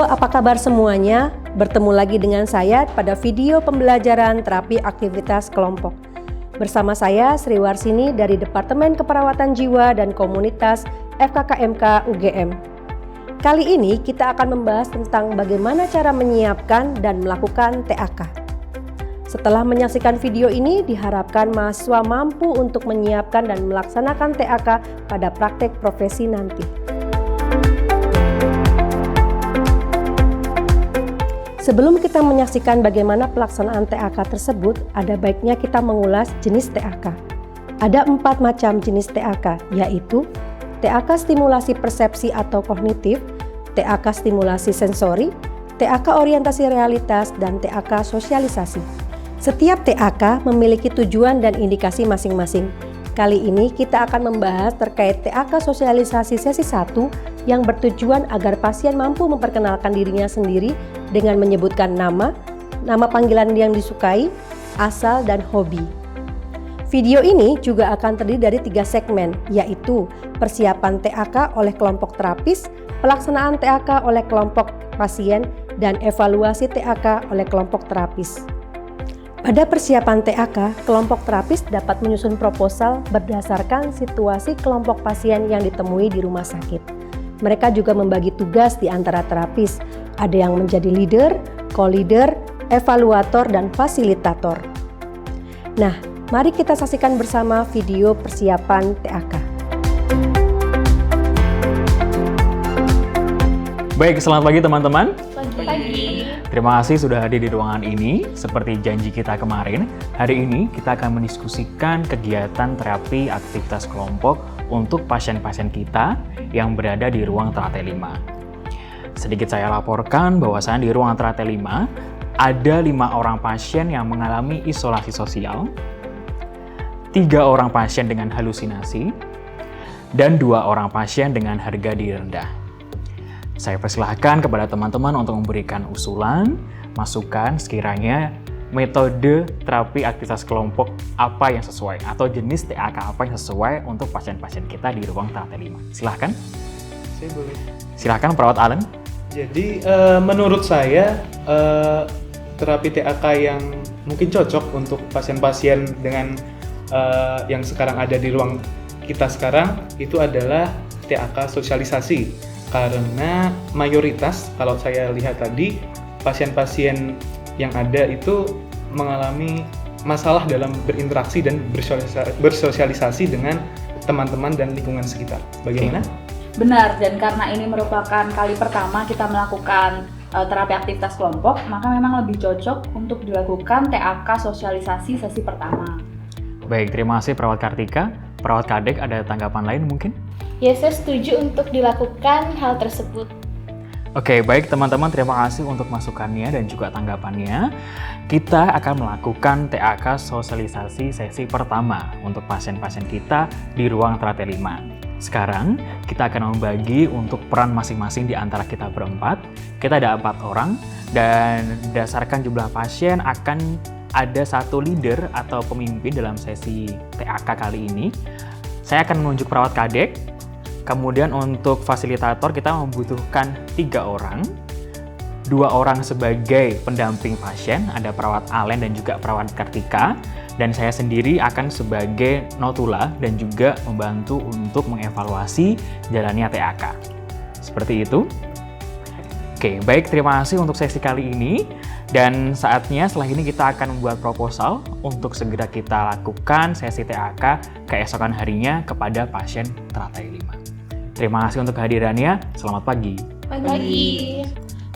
Halo, apa kabar semuanya? Bertemu lagi dengan saya pada video pembelajaran terapi aktivitas kelompok. Bersama saya Sri Warsini dari Departemen Keperawatan Jiwa dan Komunitas FKKMK UGM. Kali ini kita akan membahas tentang bagaimana cara menyiapkan dan melakukan TAK. Setelah menyaksikan video ini, diharapkan mahasiswa mampu untuk menyiapkan dan melaksanakan TAK pada praktek profesi nanti. Sebelum kita menyaksikan bagaimana pelaksanaan TAK tersebut, ada baiknya kita mengulas jenis TAK. Ada 4 macam jenis TAK, yaitu TAK stimulasi persepsi atau kognitif, TAK stimulasi sensori, TAK orientasi realitas, dan TAK sosialisasi. Setiap TAK memiliki tujuan dan indikasi masing-masing. Kali ini kita akan membahas terkait TAK sosialisasi sesi 1 yang bertujuan agar pasien mampu memperkenalkan dirinya sendiri dengan menyebutkan nama panggilan yang disukai, asal, dan hobi. Video ini juga akan terdiri dari 3 segmen, yaitu persiapan TAK oleh kelompok terapis, pelaksanaan TAK oleh kelompok pasien, dan evaluasi TAK oleh kelompok terapis. Pada persiapan TAK, kelompok terapis dapat menyusun proposal berdasarkan situasi kelompok pasien yang ditemui di rumah sakit. Mereka juga membagi tugas di antara terapis. Ada yang menjadi leader, co-leader, evaluator, dan fasilitator. Nah, mari kita saksikan bersama video persiapan TAK. Baik, selamat pagi teman-teman. Pagi. Terima kasih sudah hadir di ruangan ini. Seperti janji kita kemarin, hari ini kita akan mendiskusikan kegiatan terapi aktivitas kelompok untuk pasien-pasien kita yang berada di ruang teratai 5. Sedikit saya laporkan bahwasanya di ruang teratai 5 ada 5 orang pasien yang mengalami isolasi sosial, 3 orang pasien dengan halusinasi, dan 2 orang pasien dengan harga diri rendah. Saya persilahkan kepada teman-teman untuk memberikan usulan, masukan sekiranya metode terapi aktivitas kelompok apa yang sesuai atau jenis TAK apa yang sesuai untuk pasien-pasien kita di ruang teratai 5. Silahkan. Saya boleh. Silahkan perawat Allen. Jadi menurut saya terapi TAK yang mungkin cocok untuk pasien-pasien dengan yang sekarang ada di ruang kita sekarang itu adalah TAK sosialisasi. Karena mayoritas kalau saya lihat tadi pasien-pasien yang ada itu mengalami masalah dalam berinteraksi dan bersosialisasi dengan teman-teman dan lingkungan sekitar. Bagaimana? Benar, dan karena ini merupakan kali pertama kita melakukan terapi aktivitas kelompok, maka memang lebih cocok untuk dilakukan TAK sosialisasi sesi pertama. Baik, terima kasih Perawat Kartika. Perawat Kadek, ada tanggapan lain mungkin? Ya, saya setuju untuk dilakukan hal tersebut. Oke, baik teman-teman, terima kasih untuk masukannya dan juga tanggapannya. Kita akan melakukan TAK sosialisasi sesi pertama untuk pasien-pasien kita di ruang teratai 5. Sekarang, kita akan membagi untuk peran masing-masing di antara kita berempat. Kita ada 4 orang, dan berdasarkan jumlah pasien akan ada 1 leader atau pemimpin dalam sesi TAK kali ini. Saya akan menunjuk perawat kadek, kemudian untuk fasilitator kita membutuhkan 3 orang. 2 orang sebagai pendamping pasien, ada perawat Allen dan juga perawat Kartika. Dan saya sendiri akan sebagai notula dan juga membantu untuk mengevaluasi jalannya TAK. Seperti itu. Oke, baik, terima kasih untuk sesi kali ini. Dan saatnya setelah ini kita akan membuat proposal untuk segera kita lakukan sesi TAK keesokan harinya kepada pasien teratai 5. Terima kasih untuk kehadirannya. Selamat pagi. Pagi.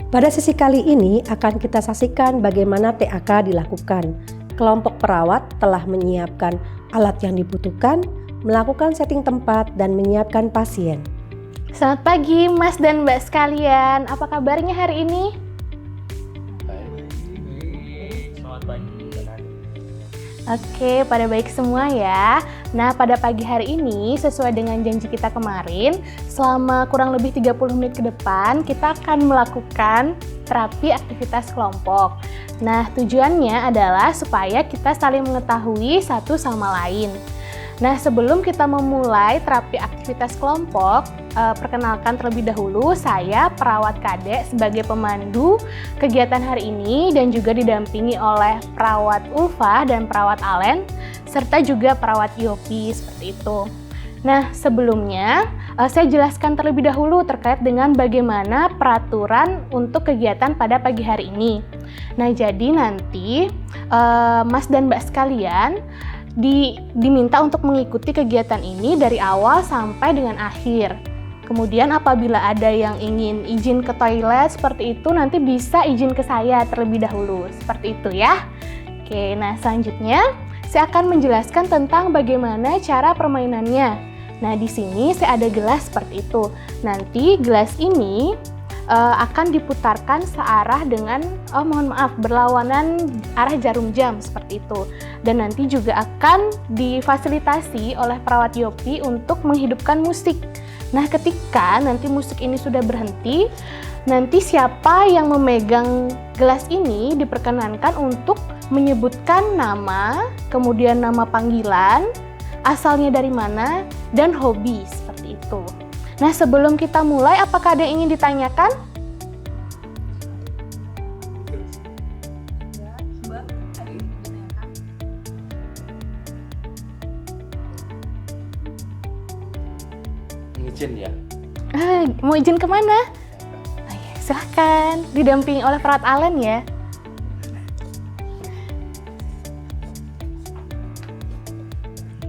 Pada sesi kali ini akan kita saksikan bagaimana TAK dilakukan. Kelompok perawat telah menyiapkan alat yang dibutuhkan, melakukan setting tempat, dan menyiapkan pasien. Selamat pagi Mas dan Mbak sekalian, apa kabarnya hari ini? Selamat pagi. Oke, pada baik semua ya. Nah, pada pagi hari ini sesuai dengan janji kita kemarin, selama kurang lebih 30 menit ke depan kita akan melakukan terapi aktivitas kelompok. Nah, tujuannya adalah supaya kita saling mengetahui satu sama lain. Nah, sebelum kita memulai terapi aktivitas kelompok, perkenalkan terlebih dahulu, saya perawat Kadek sebagai pemandu kegiatan hari ini dan juga didampingi oleh perawat Ulfa dan perawat Alen, serta juga perawat Yopi, seperti itu. Nah, sebelumnya saya jelaskan terlebih dahulu terkait dengan bagaimana peraturan untuk kegiatan pada pagi hari ini. Nah, jadi nanti Mas dan Mbak sekalian diminta untuk mengikuti kegiatan ini dari awal sampai dengan akhir. Kemudian apabila ada yang ingin izin ke toilet seperti itu, nanti bisa izin ke saya terlebih dahulu. Seperti itu ya. Oke, nah selanjutnya saya akan menjelaskan tentang bagaimana cara permainannya. Nah, di sini saya ada gelas seperti itu. Nanti gelas ini akan diputarkan searah dengan, berlawanan arah jarum jam seperti itu. Dan nanti juga akan difasilitasi oleh perawat Yopi untuk menghidupkan musik. Nah, ketika nanti musik ini sudah berhenti, nanti siapa yang memegang gelas ini diperkenankan untuk menyebutkan nama, kemudian nama panggilan, asalnya dari mana, dan hobi seperti itu. Nah, sebelum kita mulai, apakah ada yang ingin ditanyakan? Izin ya. Mau izin kemana? Oh, ya, silahkan, didampingi oleh perawat Alen ya.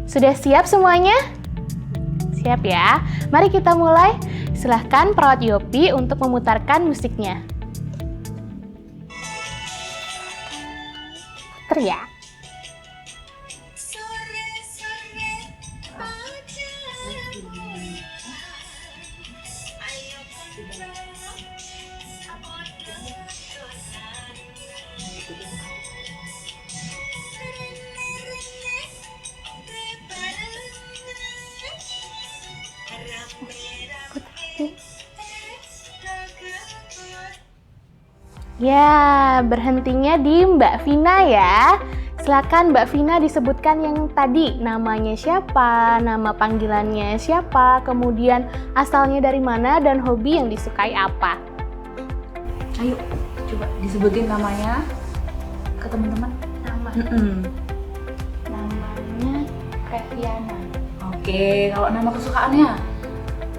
Sudah siap semuanya? Siap ya? Mari kita mulai. Silahkan perawat Yopi untuk memutarkan musiknya. Puter ya. Ya, berhentinya di Mbak Vina ya. Silakan Mbak Vina disebutkan yang tadi, namanya siapa, nama panggilannya siapa, kemudian asalnya dari mana, dan hobi yang disukai apa. Ayo, coba disebutin namanya ke teman-teman. Nama. Namanya Previana. Oke, kalau nama kesukaannya?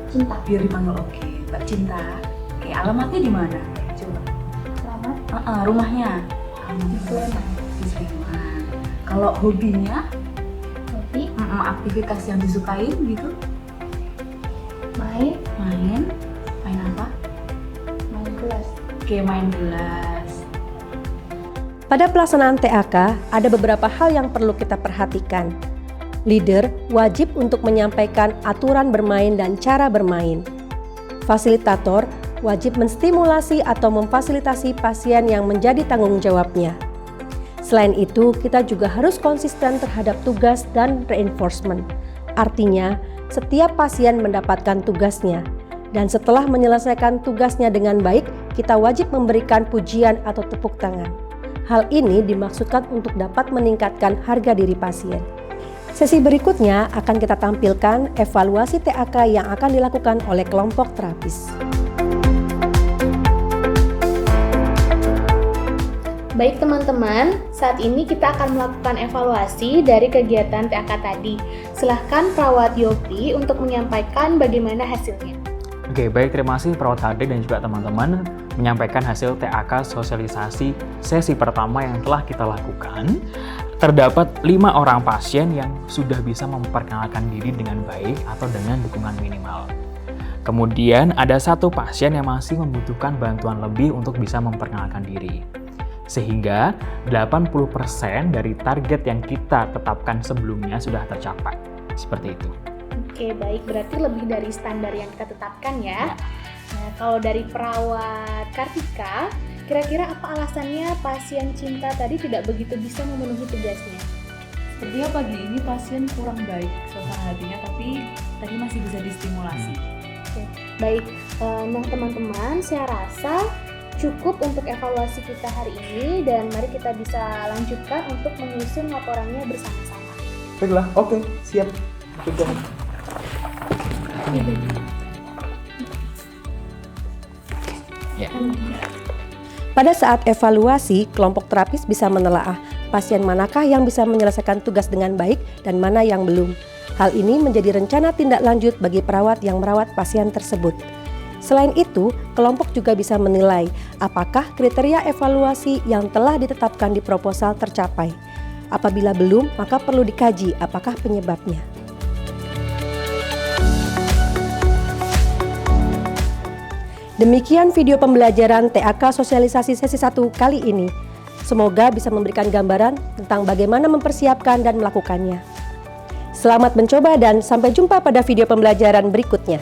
Cinta. Biar dipanggil oke, Mbak Cinta. Oke, alamatnya di mana? Coba. Alamat? Rumahnya? Di Sleman. Di Sleman. Kalau hobinya? Hobi? Aktivitas yang disukai gitu? Main. Main? Main apa? Main gelas. Oke, main gelas. Pada pelaksanaan TAK, ada beberapa hal yang perlu kita perhatikan. Leader wajib untuk menyampaikan aturan bermain dan cara bermain. Fasilitator wajib menstimulasi atau memfasilitasi pasien yang menjadi tanggung jawabnya. Selain itu, kita juga harus konsisten terhadap tugas dan reinforcement. Artinya, setiap pasien mendapatkan tugasnya. Dan setelah menyelesaikan tugasnya dengan baik, kita wajib memberikan pujian atau tepuk tangan. Hal ini dimaksudkan untuk dapat meningkatkan harga diri pasien. Sesi berikutnya akan kita tampilkan evaluasi TAK yang akan dilakukan oleh kelompok terapis. Baik teman-teman, saat ini kita akan melakukan evaluasi dari kegiatan TAK tadi. Silahkan perawat Yopi untuk menyampaikan bagaimana hasilnya. Oke, baik, terima kasih perawat HD dan juga teman-teman menyampaikan hasil TAK sosialisasi sesi pertama yang telah kita lakukan. Terdapat 5 orang pasien yang sudah bisa memperkenalkan diri dengan baik atau dengan dukungan minimal. Kemudian ada 1 pasien yang masih membutuhkan bantuan lebih untuk bisa memperkenalkan diri. Sehingga 80% dari target yang kita tetapkan sebelumnya sudah tercapai. Seperti itu. Oke, baik. Berarti lebih dari standar yang kita tetapkan ya. Nah, kalau dari perawat Kartika, kira-kira apa alasannya pasien Cinta tadi tidak begitu bisa memenuhi tugasnya? Sepertinya pagi ini pasien kurang baik suasana hatinya, tapi tadi masih bisa distimulasi. Oke, baik. Nah teman-teman, saya rasa cukup untuk evaluasi kita hari ini dan mari kita bisa lanjutkan untuk menyusun laporannya bersama-sama. Baiklah, oke, siap. Pegang. Ya. Pada saat evaluasi, kelompok terapis bisa menelaah pasien manakah yang bisa menyelesaikan tugas dengan baik dan mana yang belum. Hal ini menjadi rencana tindak lanjut bagi perawat yang merawat pasien tersebut. Selain itu, kelompok juga bisa menilai apakah kriteria evaluasi yang telah ditetapkan di proposal tercapai. Apabila belum, maka perlu dikaji apakah penyebabnya. Demikian video pembelajaran TAK Sosialisasi Sesi 1 kali ini. Semoga bisa memberikan gambaran tentang bagaimana mempersiapkan dan melakukannya. Selamat mencoba dan sampai jumpa pada video pembelajaran berikutnya.